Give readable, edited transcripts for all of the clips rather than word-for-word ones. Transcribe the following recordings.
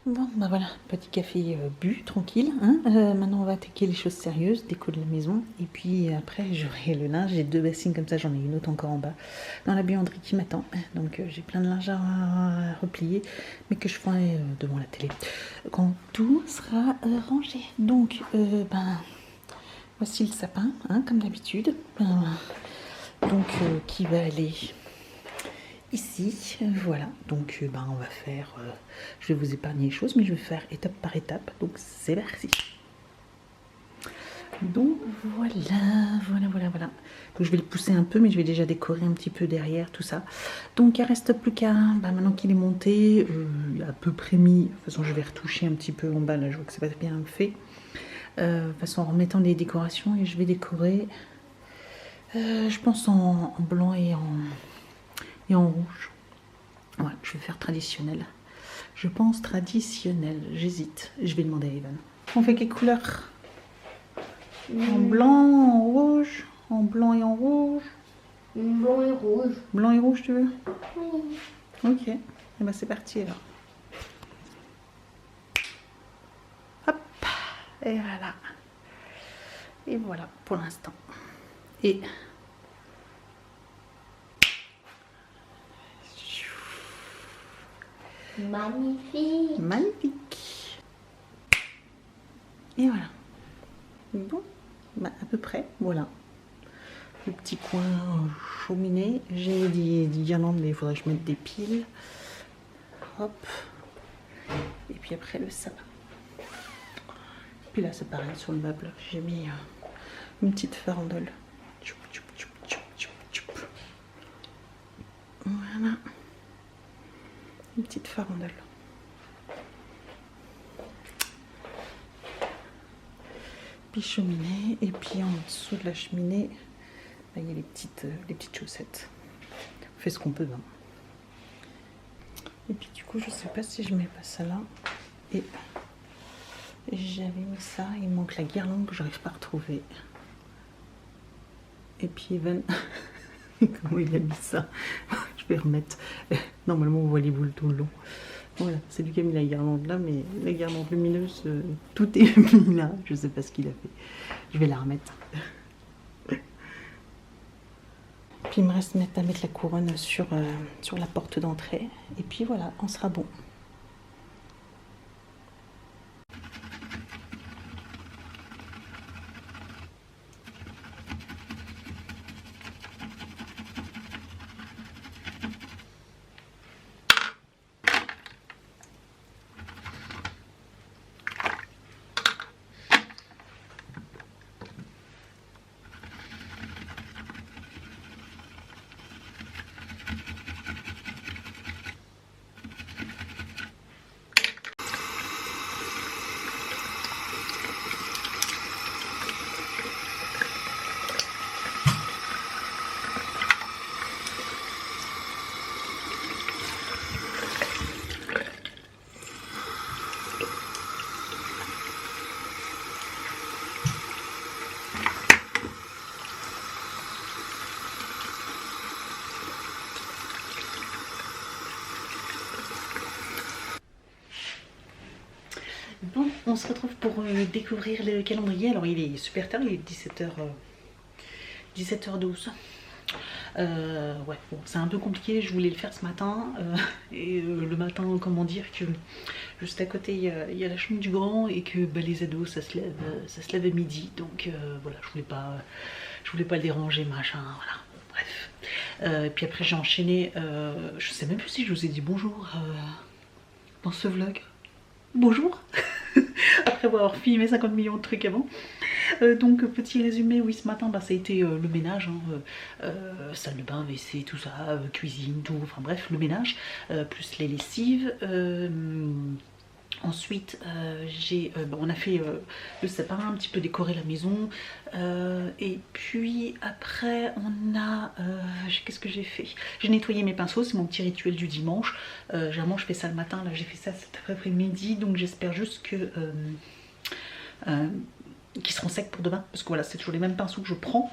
Bon, bah voilà, petit café bu, tranquille. Hein. Maintenant, on va attaquer les choses sérieuses, déco de la maison. Et puis après, j'aurai le linge. J'ai 2 bassines comme ça, j'en ai une autre encore en bas, dans la buanderie qui m'attend. Donc j'ai plein de linge à replier, mais que je ferai devant la télé. Quand tout sera rangé. Donc, voici le sapin, hein, comme d'habitude. Donc, qui va aller ici, voilà. Donc, on va faire. Je vais vous épargner les choses, mais je vais faire étape par étape. Donc, c'est parti. Donc, voilà. Donc, je vais le pousser un peu, mais je vais déjà décorer un petit peu derrière tout ça. Donc, il ne reste plus qu'à. Maintenant qu'il est monté, à peu près mis. De toute façon, je vais retoucher un petit peu en bas. Là, je vois que c'est pas bien fait. De toute façon, en remettant les décorations, et je vais décorer. Je pense en blanc et en rouge. Ouais, je vais faire traditionnel. Je pense traditionnel. J'hésite. Je vais demander à Evan. On fait quelle couleur? En blanc, en rouge, en blanc et en rouge. Blanc et rouge. Blanc et rouge, tu veux? Oui. Ok. Et ben c'est parti alors. Hop. Et voilà. Et voilà pour l'instant. Et Magnifique. magnifique. Et voilà. Bon, à peu près, voilà. Le petit coin cheminée. J'ai des guirlandes, mais il faudrait que je mette des piles. Hop. Et puis après le sapin. Puis là, c'est pareil sur le meuble. J'ai mis une petite farandole. Tchoup, tchoup, tchoup, tchoup, tchoup, tchoup. Voilà. Une petite farandole. Puis cheminée. Et puis en dessous de la cheminée, là, il y a les petites chaussettes. On fait ce qu'on peut. Hein. Et puis du coup, je sais pas si je mets pas ça là. Et j'avais mis ça. Il manque la guirlande que j'arrive pas à retrouver. Et puis Evan, comment il a mis ça? Je vais remettre. Normalement, on voit les boules tout le long. Voilà, c'est lui qui a mis la guirlande là, mais la guirlande lumineuse, tout est mis là. Je sais pas ce qu'il a fait. Je vais la remettre. Puis il me reste à mettre la couronne sur la porte d'entrée. Et puis voilà, on sera bon. Bon, on se retrouve pour découvrir le calendrier. Alors il est super tard, il est 17h12. Ouais, bon, c'est un peu compliqué, je voulais le faire ce matin. Le matin, comment dire que juste à côté il y a la chambre du grand et que les ados ça se lève à midi. Donc voilà, je voulais pas le déranger, machin, voilà. Bref. Puis après j'ai enchaîné, je sais même plus si je vous ai dit bonjour dans ce vlog. Bonjour. Après avoir filmé 50 millions de trucs avant. Donc petit résumé, oui ce matin ça a été le ménage, hein, salle de bain, WC, tout ça, cuisine, tout, enfin bref le ménage, plus les lessives. Ensuite on a fait le sapin, un petit peu décoré la maison, et puis après on a, qu'est-ce que j'ai fait? J'ai nettoyé mes pinceaux, c'est mon petit rituel du dimanche. Généralement je fais ça le matin, là j'ai fait ça cet après-midi, donc j'espère juste que qui seront secs pour demain, parce que voilà c'est toujours les mêmes pinceaux que je prends.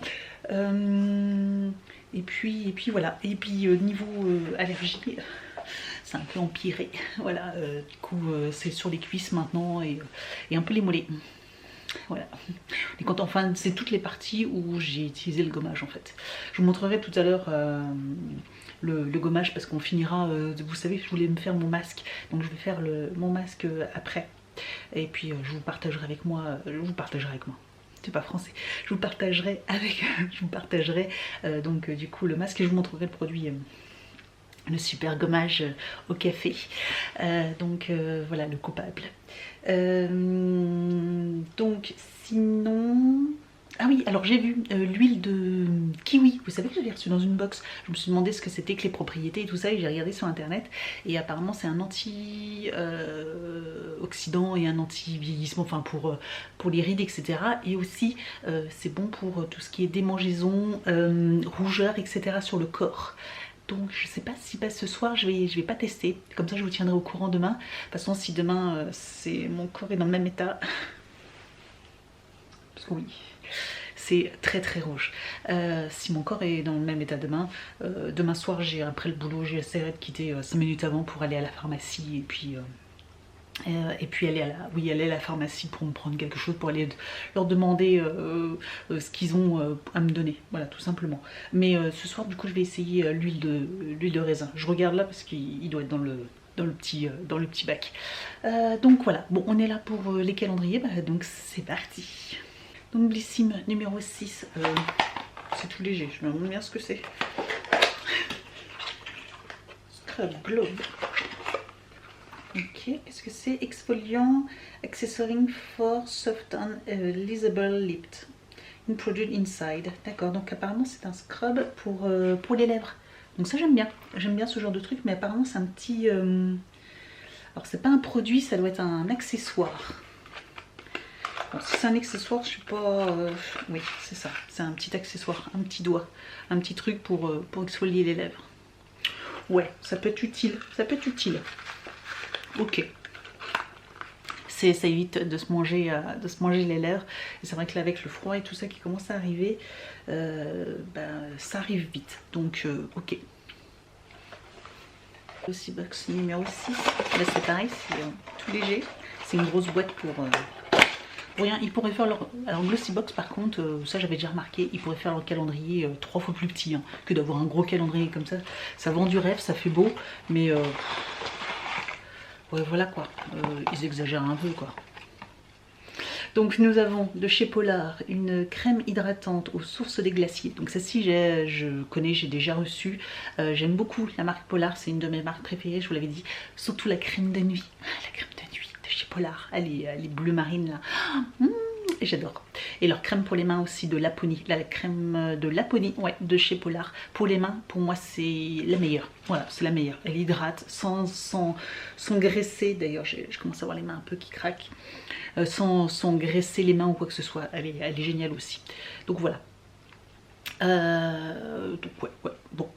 Et puis voilà, et puis niveau allergie, c'est un peu empiré. Voilà, du coup c'est sur les cuisses maintenant et un peu les mollets. Voilà. Et quand, enfin, c'est toutes les parties où j'ai utilisé le gommage en fait. Je vous montrerai tout à l'heure le gommage parce qu'on finira, vous savez, je voulais me faire mon masque, donc je vais faire mon masque après. Et puis je vous partagerai avec moi, c'est pas français, je vous partagerai avec, je vous partagerai donc du coup le masque et je vous montrerai le produit. Le super gommage au café. Donc voilà le coupable. Donc sinon... Ah oui, alors j'ai vu l'huile de kiwi, vous savez que je l'ai reçue dans une box. Je me suis demandé ce que c'était, que les propriétés et tout ça, et j'ai regardé sur internet. Et apparemment c'est un anti-oxydant et un anti-vieillissement, enfin pour les rides, etc. Et aussi c'est bon pour tout ce qui est démangeaison, rougeur, etc. sur le corps. Donc je sais pas si ce soir je vais pas tester, comme ça je vous tiendrai au courant demain. De toute façon si demain mon corps est dans le même état, parce que oui, c'est très très rouge. Si mon corps est dans le même état demain, demain soir après le boulot j'essaierai de quitter 5 minutes avant pour aller à la pharmacie et puis aller à la pharmacie pour me prendre quelque chose, pour aller leur demander ce qu'ils ont à me donner, voilà tout simplement. Mais ce soir du coup je vais essayer l'huile de raisin. Je regarde là parce qu'il doit être dans le petit bac. Donc voilà, bon on est là pour les calendriers, donc c'est parti. Donc Blissim numéro 6, c'est tout léger, je me demande bien ce que c'est. Scrub Globe. Ok, qu'est-ce que c'est? Exfoliant, accessoring for soft and leasable lips. Introduced inside. D'accord, donc apparemment c'est un scrub pour les lèvres. Donc ça j'aime bien ce genre de truc, mais apparemment c'est un petit... Alors c'est pas un produit, ça doit être un accessoire. Bon, si c'est un accessoire, je suis pas... Oui, c'est ça, c'est un petit accessoire, un petit doigt, un petit truc pour exfolier les lèvres. Ouais, ça peut être utile, Ok. Ça évite de se manger les lèvres. Et c'est vrai que là avec le froid et tout ça qui commence à arriver, ça arrive vite. Donc ok. Glossy Box numéro 6. Là c'est pareil, c'est tout léger. C'est une grosse boîte pour rien. Ils pourraient faire leur... Alors Glossy Box par contre, ça j'avais déjà remarqué, ils pourraient faire leur calendrier 3 fois plus petit que d'avoir un gros calendrier comme ça. Ça vend du rêve, ça fait beau, mais... ouais voilà quoi, ils exagèrent un peu quoi. Donc nous avons de chez Polar une crème hydratante aux sources des glaciers. Donc celle-ci je connais, j'ai déjà reçu. J'aime beaucoup la marque Polar, c'est une de mes marques préférées, je vous l'avais dit. Surtout la crème de nuit. La crème de nuit de chez Polar, elle est bleu marine là. Et j'adore. Et leur crème pour les mains aussi de Laponie. La crème de Laponie, ouais, de chez Polar. Pour les mains, pour moi, c'est la meilleure. Voilà, c'est la meilleure. Elle hydrate sans graisser. D'ailleurs, je commence à avoir les mains un peu qui craquent. Sans graisser les mains ou quoi que ce soit. Elle est géniale aussi. Donc voilà. Donc ouais, bon.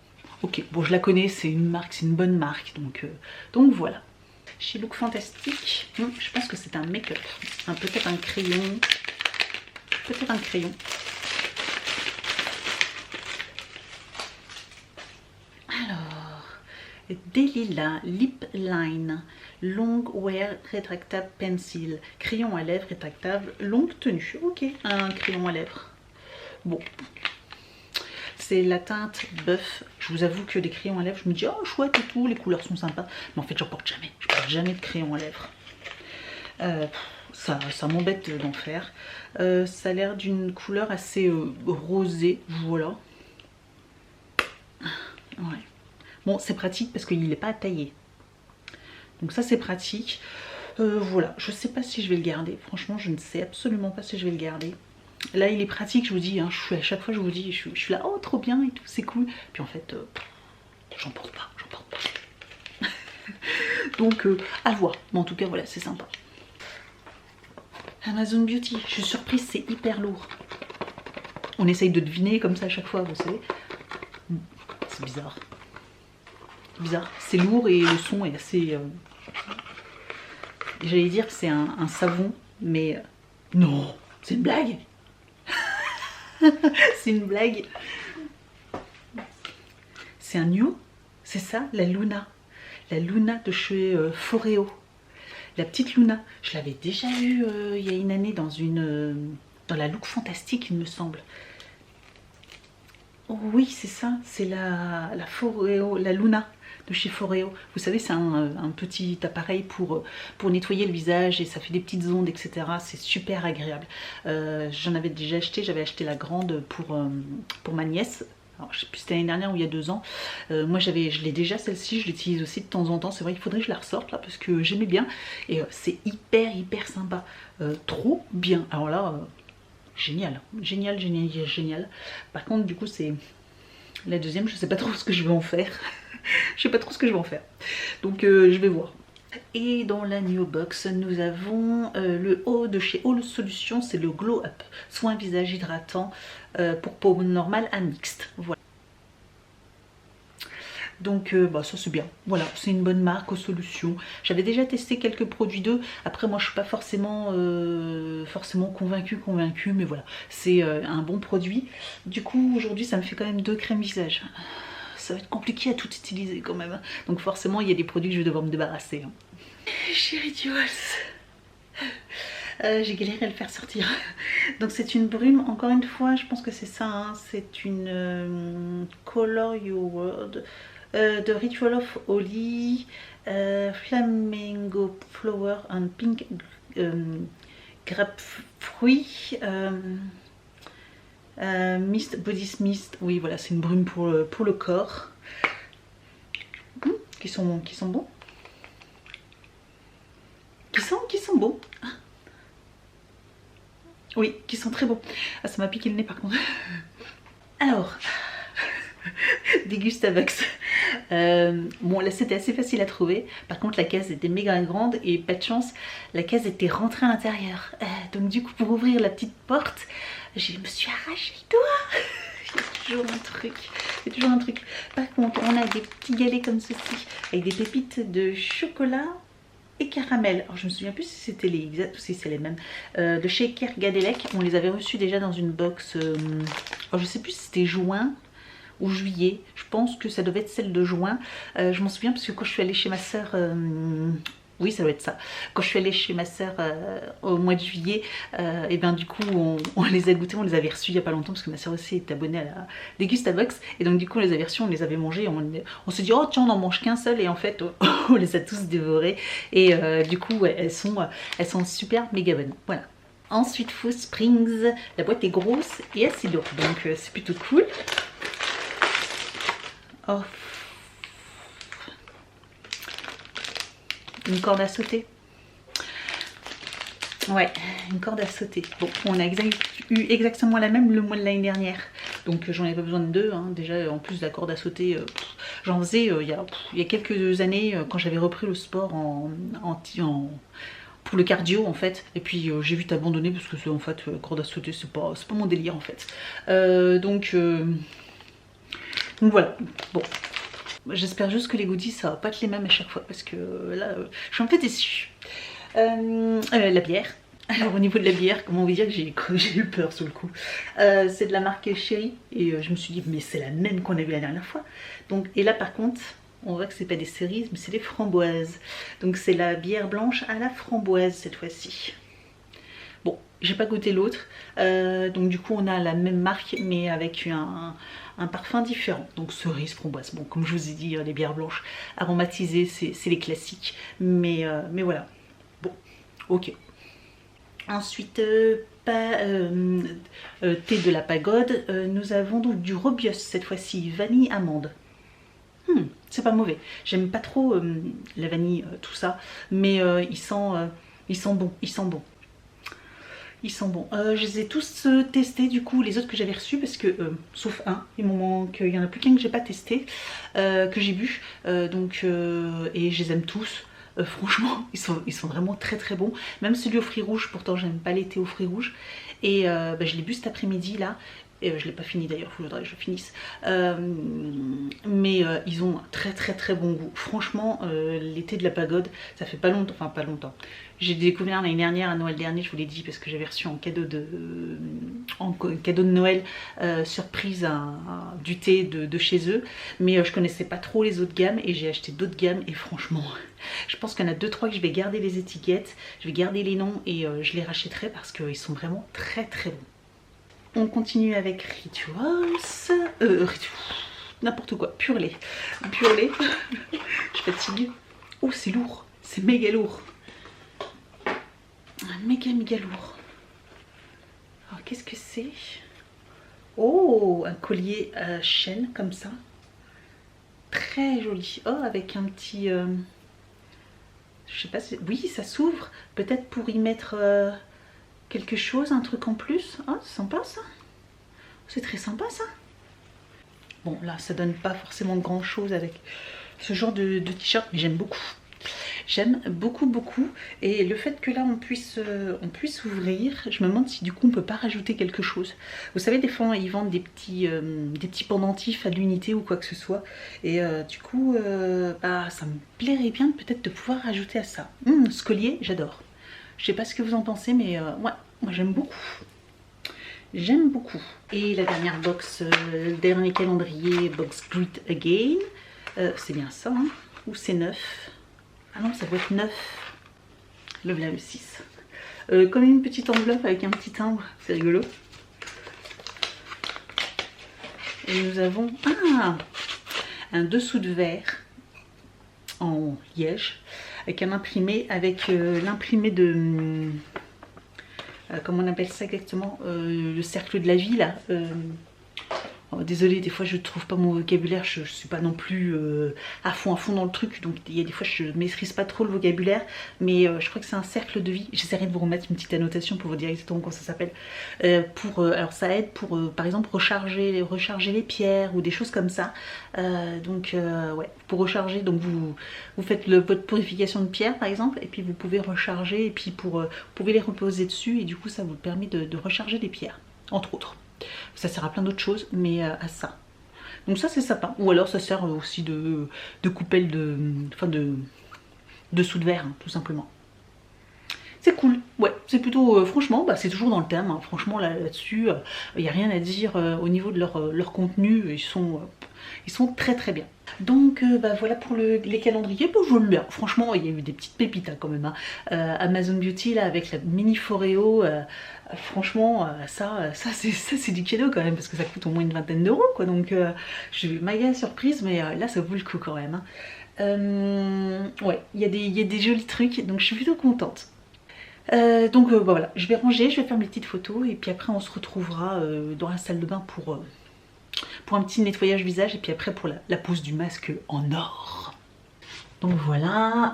Ok, bon, je la connais, c'est une marque, c'est une bonne marque. Donc voilà. Chez Look Fantastic, je pense que c'est un make-up. Peut-être un crayon. Peut-être un crayon. Alors, Delilah Lip Line Long Wear Retractable Pencil. Crayon à lèvres rétractable, longue tenue. Ok, un crayon à lèvres. Bon. C'est la teinte bœuf. Je vous avoue que les crayons à lèvres, je me dis, oh chouette et tout, les couleurs sont sympas. Mais en fait, j'en porte jamais. Je porte jamais de crayon à lèvres. Ça m'embête d'en faire. Ça a l'air d'une couleur assez rosée. Voilà. Ouais. Bon, c'est pratique parce qu'il n'est pas à tailler. Donc ça, c'est pratique. Voilà. Je sais pas si je vais le garder. Franchement, je ne sais absolument pas si je vais le garder. Là il est pratique, je vous dis, à chaque fois je vous dis, je suis là, oh trop bien et tout, c'est cool. Puis en fait, j'en porte pas. Donc à voir, mais en tout cas voilà, c'est sympa. Amazon Beauty, je suis surprise, c'est hyper lourd. On essaye de deviner comme ça à chaque fois, vous savez. C'est bizarre. C'est lourd et le son est assez... J'allais dire que c'est un savon, mais non, c'est une blague. C'est une blague. C'est un New, c'est ça, la Luna. la Luna de chez Foreo. La petite Luna, je l'avais déjà vue il y a une année dans la Look Fantastique, il me semble. Oh, oui, c'est ça, c'est la Foreo, la Luna de chez Foreo. Vous savez, c'est un petit appareil pour nettoyer le visage et ça fait des petites ondes, etc. C'est super agréable. J'en avais déjà acheté, j'avais acheté la grande pour ma nièce. Alors, je sais plus si c'était l'année dernière ou il y a 2 ans. Moi je l'ai déjà celle-ci, je l'utilise aussi de temps en temps. C'est vrai qu'il faudrait que je la ressorte là parce que j'aimais bien. Et c'est hyper sympa. Trop bien. Alors là, génial. Génial, génial, génial. Par contre du coup c'est la deuxième, je sais pas trop ce que je vais en faire. Je sais pas trop ce que je vais en faire. Donc je vais voir. Et dans la New Box, nous avons le haut de chez All Solutions, c'est le Glow Up, soin visage hydratant pour peau normale à mixte. Voilà. Donc bah, ça c'est bien, voilà, c'est une bonne marque aux solutions. J'avais déjà testé quelques produits d'eux, après moi je suis pas forcément convaincue, mais voilà, c'est un bon produit. Du coup aujourd'hui ça me fait quand même 2 crèmes visage. Ça va être compliqué à tout utiliser quand même. Donc forcément il y a des produits que je vais devoir me débarrasser. Chérie Duals, j'ai galéré à le faire sortir. Donc c'est une brume, encore une fois, je pense que c'est ça, hein, c'est une Color Your World de Ritual of Holy, Flamingo Flower and Pink Grapefruit, Mist, Body Mist. Oui voilà, c'est une brume pour le corps. Qui sont bons. Qui sont beaux. Oui, qui sont très beaux. Ah, ça m'a piqué le nez par contre. Alors, des Gustavox. Bon, là c'était assez facile à trouver. Par contre, la case était méga grande et pas de chance, la case était rentrée à l'intérieur. Donc du coup, pour ouvrir la petite porte, je me suis arraché les doigts. Il y a toujours un truc. Il y a toujours un truc. Par contre, on a des petits galets comme ceci, avec des pépites de chocolat et caramel. Alors je me souviens plus si c'était les exacts ou si c'est les mêmes. De chez Kergadelec, on les avait reçus déjà dans une box. Alors je sais plus si c'était juin ou juillet. Je pense que ça devait être celle de juin. Je m'en souviens parce que quand je suis allée chez ma soeur, oui ça doit être ça. Quand je suis allée chez ma soeur au mois de juillet, et bien du coup on les a goûtés, on les avait reçus il n'y a pas longtemps parce que ma soeur aussi est abonnée à la Degustavox. Et donc du coup on les avait reçus, on les avait mangés, on s'est dit oh tiens on n'en mange qu'un seul et en fait on les a tous dévorés. Et du coup ouais, elles sont super méga bonnes. Voilà. Ensuite Faux Springs, la boîte est grosse et assez lourde donc c'est plutôt cool. Oh. Une corde à sauter. Ouais, une corde à sauter. Bon, on a eu exactement la même le mois de l'année dernière. Donc j'en ai pas besoin de 2. Hein. Déjà, en plus de la corde à sauter, j'en faisais il y a quelques années quand j'avais repris le sport pour le cardio en fait. Et puis j'ai vite abandonné parce que en fait, corde à sauter, c'est pas mon délire en fait. Donc voilà. Bon. J'espère juste que les goodies ça va pas être les mêmes à chaque fois parce que là je suis un peu déçue. La bière. Alors au niveau de la bière, comment vous dire que j'ai eu peur sur le coup. C'est de la marque Chéri et je me suis dit mais c'est la même qu'on a vu la dernière fois. Donc et là par contre on voit que c'est pas des cerises mais c'est des framboises. Donc c'est la bière blanche à la framboise cette fois-ci. Bon, j'ai pas goûté l'autre, donc du coup on a la même marque mais avec un parfum différent. Donc cerise, framboise. Bon, comme je vous ai dit, les bières blanches aromatisées, c'est les classiques. Mais voilà. Bon, ok. Ensuite, thé de la pagode. Nous avons donc du Robios cette fois-ci, vanille amande. C'est pas mauvais. J'aime pas trop la vanille, tout ça, mais ils sont bons. Ils sont bons. Ils sont bons. Je les ai tous testés du coup, les autres que j'avais reçus parce que, sauf un, il y en a plus qu'un que j'ai pas testé, que j'ai bu. Et je les aime tous. Franchement, ils sont vraiment très très bons. Même celui aux fruits rouges, pourtant j'aime pas l'été aux fruits rouges. Et je l'ai bu cet après-midi là. Et je ne l'ai pas fini d'ailleurs, il faudrait que je finisse. Mais ils ont un très bon goût. Franchement, les thés de la pagode, ça fait pas longtemps, enfin pas longtemps. J'ai découvert l'année dernière, à Noël dernier, je vous l'ai dit, parce que j'avais reçu en cadeau de Noël surprise du thé de chez eux. Mais je connaissais pas trop les autres gammes et j'ai acheté d'autres gammes et franchement, je pense qu'il y en a 2-3 que je vais garder les étiquettes, je vais garder les noms et je les rachèterai parce qu'ils sont vraiment très bons. On continue avec Rituals, n'importe quoi, pur lait, je fatigue. Oh c'est lourd, c'est méga lourd, méga lourd. Alors qu'est-ce que c'est? Oh, un collier à chaîne comme ça, très joli. Oh, avec un petit, je sais pas, oui ça s'ouvre, peut-être pour y mettre quelque chose, un truc en plus. Ah, c'est sympa ça. C'est très sympa ça. Bon, là, ça donne pas forcément grand chose avec ce genre de t-shirt, mais j'aime beaucoup. J'aime beaucoup. Et le fait que là, on puisse ouvrir, je me demande si du coup, on peut pas rajouter quelque chose. Vous savez, des fois, ils vendent des petits pendentifs à l'unité ou quoi que ce soit. Et du coup, bah, ça me plairait bien peut-être de pouvoir rajouter à ça. Ce collier, j'adore. Je sais pas ce que vous en pensez, mais ouais, moi j'aime beaucoup. J'aime beaucoup. Et la dernière box, le dernier calendrier, box Greet Again. C'est bien ça, hein? Ou c'est 9? Ah non, ça doit être 9. Le voilà le 6. Comme une petite enveloppe avec un petit timbre, c'est rigolo. Et nous avons un dessous de verre en liège avec un imprimé, avec l'imprimé de comment on appelle ça exactement, le cercle de la vie là. Oh, désolée, des fois je ne trouve pas mon vocabulaire, je ne suis pas non plus à fond dans le truc, donc il y a des fois je ne maîtrise pas trop le vocabulaire, mais je crois que c'est un cercle de vie. J'essaierai de vous remettre une petite annotation pour vous dire exactement comment ça s'appelle. Alors ça aide pour par exemple recharger les pierres ou des choses comme ça. Ouais, pour recharger, donc vous faites votre purification de pierres par exemple, et puis vous pouvez recharger, et puis vous pouvez les reposer dessus, et du coup ça vous permet de recharger les pierres, entre autres. Ça sert à plein d'autres choses, mais à ça. Donc ça c'est sympa. Ou alors ça sert aussi de coupelle de dessous de verre, hein, tout simplement. C'est cool, ouais, c'est plutôt, franchement, bah, c'est toujours dans le thème, hein. Franchement là-dessus, il n'y a rien à dire au niveau de leur contenu, ils sont très bien. Donc bah, voilà pour les calendriers, bon, je l'aime bien, franchement il y a eu des petites pépites hein, quand même, hein. Amazon Beauty là avec la mini Foreo, franchement ça c'est du cadeau quand même, parce que ça coûte au moins une vingtaine d'euros quoi, donc je suis méga surprise, mais là ça vaut le coup quand même, hein. Ouais, il y a des jolis trucs, donc je suis plutôt contente. Donc bah, voilà, je vais ranger, je vais faire mes petites photos, et puis après on se retrouvera dans la salle de bain pour un petit nettoyage visage, et puis après pour la pose du masque en or. Donc voilà,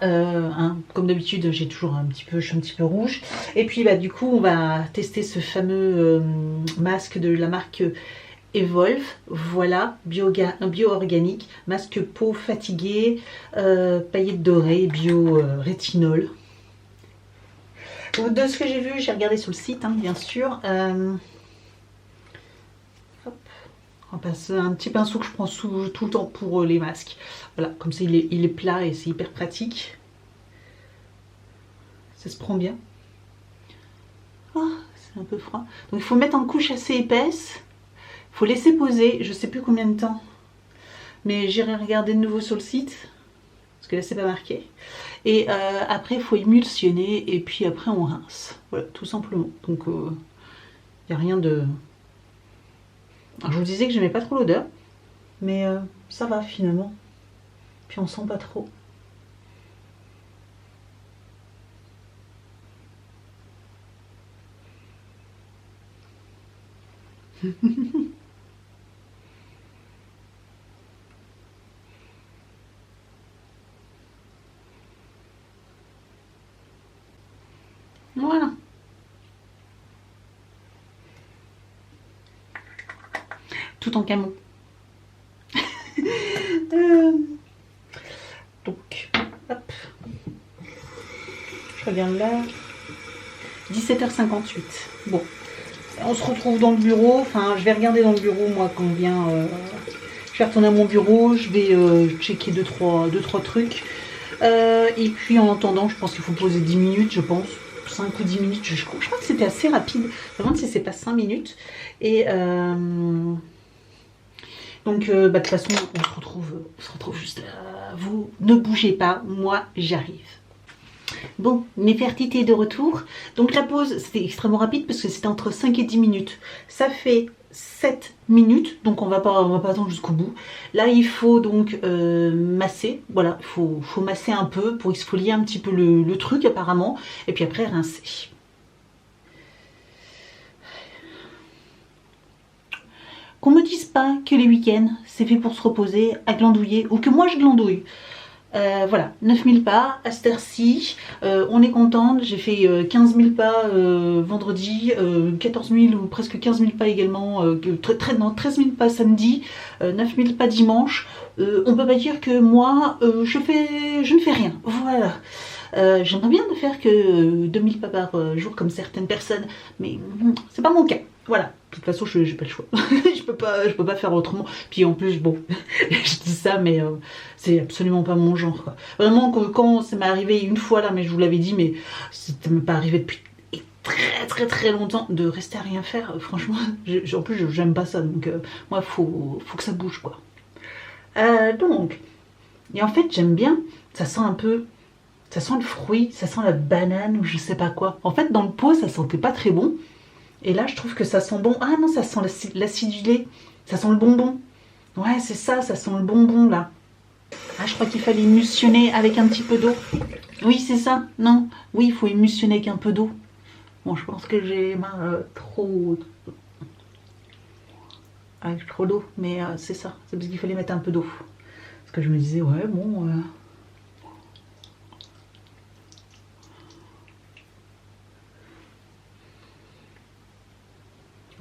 comme d'habitude j'ai toujours je suis un petit peu rouge, et puis bah du coup on va tester ce fameux masque de la marque Evolve, voilà, bio-organique, masque peau fatiguée, paillettes dorées, bio-rétinol. De ce que j'ai vu, j'ai regardé sur le site, hein, bien sûr. Hop. On passe un petit pinceau que je prends tout le temps pour les masques. Voilà, comme ça il est plat et c'est hyper pratique. Ça se prend bien. Oh, c'est un peu froid. Donc il faut mettre en couche assez épaisse. Il faut laisser poser, je ne sais plus combien de temps. Mais j'irai regarder de nouveau sur le site. Parce que là c'est pas marqué. Et après il faut émulsionner et puis après on rince. Voilà, tout simplement. Donc il n'y a rien de... Alors, je vous disais que j'aimais pas trop l'odeur, mais ça va finalement. Puis on sent pas trop. Voilà. Tout en camo. Donc, hop. Je regarde là. 17h58. Bon. On se retrouve dans le bureau. Enfin, je vais regarder dans le bureau, moi, quand on vient. Je vais retourner à mon bureau. Je vais checker deux, trois trucs. Et puis, en attendant, je pense qu'il faut poser 10 minutes, je pense. 5 ou 10 minutes. Je crois que c'était assez rapide. Je me demande si c'est pas 5 minutes. Et donc, de toute façon, on se retrouve juste là. Vous ne bougez pas. Moi, j'arrive. Bon, Néfertiti est de retour. Donc la pause, c'était extrêmement rapide parce que c'était entre 5 et 10 minutes. Ça fait 7 minutes, donc on va pas attendre jusqu'au bout. Là, il faut donc masser. Voilà, il faut masser un peu pour exfolier un petit peu le truc apparemment. Et puis après, rincer. Qu'on me dise pas que les week-ends, c'est fait pour se reposer, à glandouiller, ou que moi je glandouille. Voilà, 9000 pas à cette heure-ci, on est contente, j'ai fait 15 000 pas vendredi, 14 000 ou presque 15 000 pas également, non, 13 000 pas samedi, 9 000 pas dimanche. On peut pas dire que moi, je ne fais rien, voilà. J'aimerais bien ne faire que 2000 pas par jour comme certaines personnes, mais c'est pas mon cas. Voilà, de toute façon, j'ai pas le choix. je peux pas faire autrement. Puis en plus, bon, je dis ça, mais c'est absolument pas mon genre, quoi. Vraiment, quand ça m'est arrivé une fois là, mais je vous l'avais dit, mais ça m'est pas arrivé depuis très longtemps de rester à rien faire. Franchement, en plus, j'aime pas ça, donc moi, faut que ça bouge, quoi. Donc, et en fait, j'aime bien. Ça sent un peu. Ça sent le fruit, ça sent la banane ou je sais pas quoi. En fait, dans le pot, ça sentait pas très bon. Et là, je trouve que ça sent bon. Ah non, ça sent l'acidulé. Ça sent le bonbon. Ouais, c'est ça sent le bonbon là. Ah, je crois qu'il fallait émulsionner avec un petit peu d'eau. Oui, c'est ça. Non, oui, il faut émulsionner avec un peu d'eau. Bon, je pense que j'ai les mains trop... avec trop d'eau. Mais c'est ça. C'est parce qu'il fallait mettre un peu d'eau. Parce que je me disais, ouais, bon...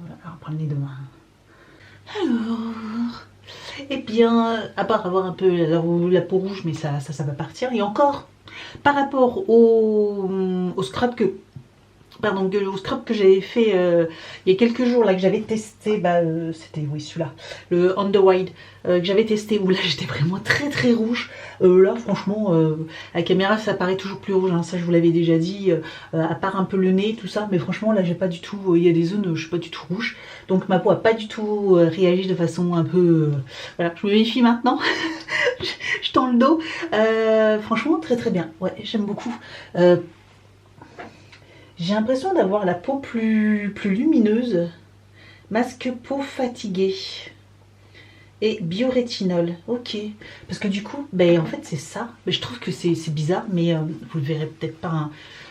Voilà, alors prendre les deux mains. Alors, eh bien, à part avoir un peu la peau rouge, mais ça va partir. Et encore, par rapport au scrub que... Pardon, au scrub que j'avais fait il y a quelques jours, là, que j'avais testé, c'était, oui, celui-là, le On The Wide, que j'avais testé, où là, j'étais vraiment très rouge. Là, franchement, à la caméra, ça paraît toujours plus rouge, hein, ça, je vous l'avais déjà dit, à part un peu le nez, tout ça, mais franchement, là, j'ai pas du tout, il y a des zones où je suis pas du tout rouge, donc ma peau a pas du tout réagi de façon un peu... voilà, je me méfie maintenant, je tends le dos, franchement, très bien, ouais, j'aime beaucoup. J'ai l'impression d'avoir la peau plus lumineuse. Masque peau fatigué. Et biorétinol. Ok. Parce que du coup, en fait, c'est ça. Mais je trouve que c'est bizarre, mais vous le verrez peut-être pas.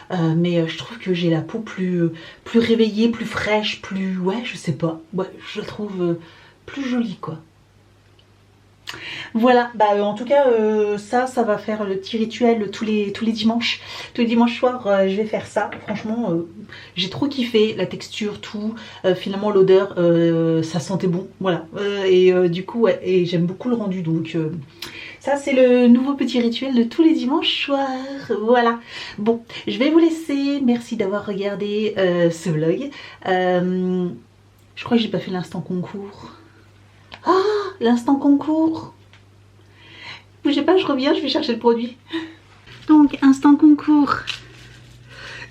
Hein. Mais je trouve que j'ai la peau plus réveillée, plus fraîche, plus... Ouais, je sais pas. Ouais, je la trouve plus jolie, quoi. Voilà, en tout cas, ça va faire le petit rituel tous les dimanches. Tous les dimanches soirs, je vais faire ça. Franchement, j'ai trop kiffé la texture, tout. Finalement, l'odeur, ça sentait bon. Voilà. Et du coup, ouais, et j'aime beaucoup le rendu. Donc, ça, c'est le nouveau petit rituel de tous les dimanches soirs. Voilà. Bon, je vais vous laisser. Merci d'avoir regardé ce vlog. Je crois que j'ai pas fait l'instant concours. Ah, l'instant concours. Bougez pas, je reviens, je vais chercher le produit. Donc, instant concours.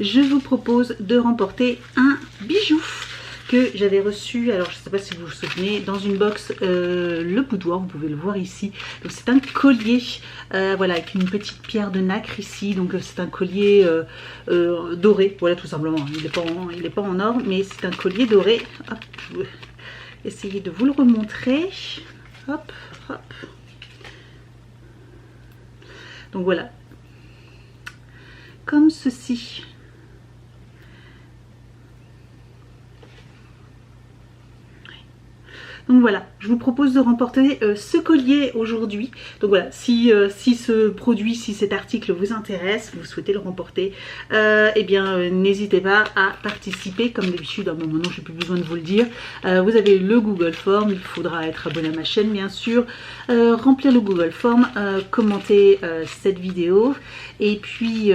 Je vous propose de remporter un bijou que j'avais reçu, alors je ne sais pas si vous vous souvenez, dans une box le boudoir, vous pouvez le voir ici. Donc c'est un collier, voilà, avec une petite pierre de nacre ici. Donc c'est un collier doré, voilà, tout simplement. Il n'est pas en or, mais c'est un collier doré. Hop, je vais essayer de vous le remontrer. Hop, hop. Donc voilà, comme ceci. Donc voilà, je vous propose de remporter ce collier aujourd'hui. Donc voilà, si ce produit, si cet article vous intéresse, vous souhaitez le remporter, eh bien n'hésitez pas à participer comme d'habitude. Maintenant j'ai plus besoin de vous le dire. Vous avez le Google Form, il faudra être abonné à ma chaîne bien sûr, remplir le Google Form, commenter cette vidéo et puis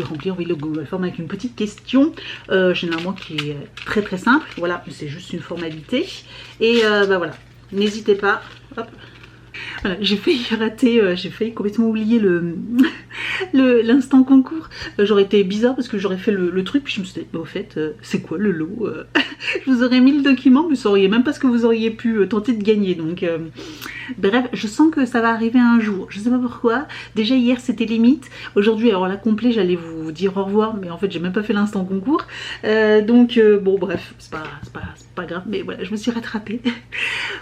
remplir le Google Form avec une petite question, généralement qui est très très simple. Voilà, c'est juste une formalité et bah voilà, n'hésitez pas. Hop. Voilà, j'ai failli rater, j'ai failli complètement oublier l'instant concours. J'aurais été bizarre parce que j'aurais fait le truc puis je me suis dit, bah, au fait, c'est quoi le lot? Je vous aurais mis le document, vous ne sauriez même pas ce que vous auriez pu tenter de gagner. Donc bref, je sens que ça va arriver un jour, je sais pas pourquoi. Déjà hier c'était limite, aujourd'hui alors là complet j'allais vous dire au revoir, mais en fait j'ai même pas fait l'instant concours. Bon bref, c'est pas grave, mais voilà, je me suis rattrapée.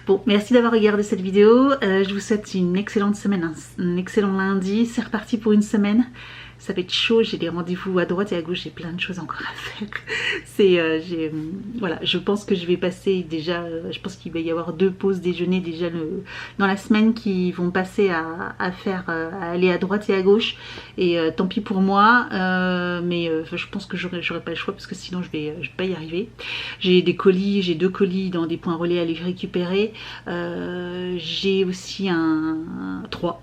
Bon, merci d'avoir regardé cette vidéo, je vous souhaite une excellente semaine, un excellent lundi, c'est reparti pour une semaine. Ça va être chaud, j'ai des rendez-vous à droite et à gauche, j'ai plein de choses encore à faire. Voilà, je pense que je vais passer déjà, je pense qu'il va y avoir 2 pauses déjeuner déjà dans la semaine qui vont passer à aller à droite et à gauche. Et tant pis pour moi, mais je pense que j'aurai pas le choix parce que sinon je vais pas y arriver. J'ai des colis, j'ai 2 colis dans des points relais à les récupérer. J'ai aussi trois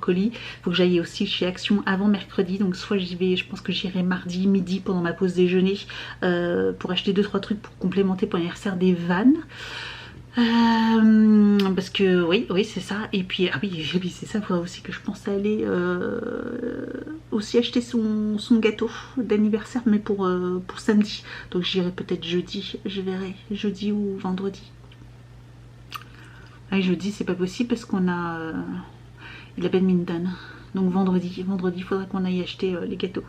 colis. Faut que j'aille aussi chez Action avant mercredi, donc soit j'y vais, je pense que j'irai mardi midi pendant ma pause déjeuner pour acheter 2-3 trucs pour complémenter pour l'anniversaire des vannes. Parce que oui c'est ça. Et puis oui c'est ça, il faudra aussi que je pense à aller aussi acheter son gâteau d'anniversaire, mais pour samedi, donc j'irai peut-être jeudi, je verrai jeudi ou vendredi. Jeudi c'est pas possible parce qu'on a il a badminton, donc vendredi il faudra qu'on aille acheter les gâteaux.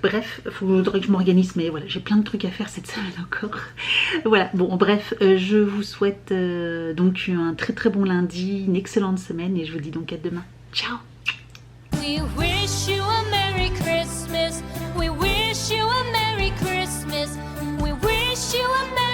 Bref, il faudrait que je m'organise, mais voilà, j'ai plein de trucs à faire cette semaine encore. Voilà, bon bref, je vous souhaite donc un très très bon lundi, une excellente semaine et je vous dis donc à demain. Ciao. We wish you a Merry Christmas. We wish you a Merry Christmas. We wish you a Merry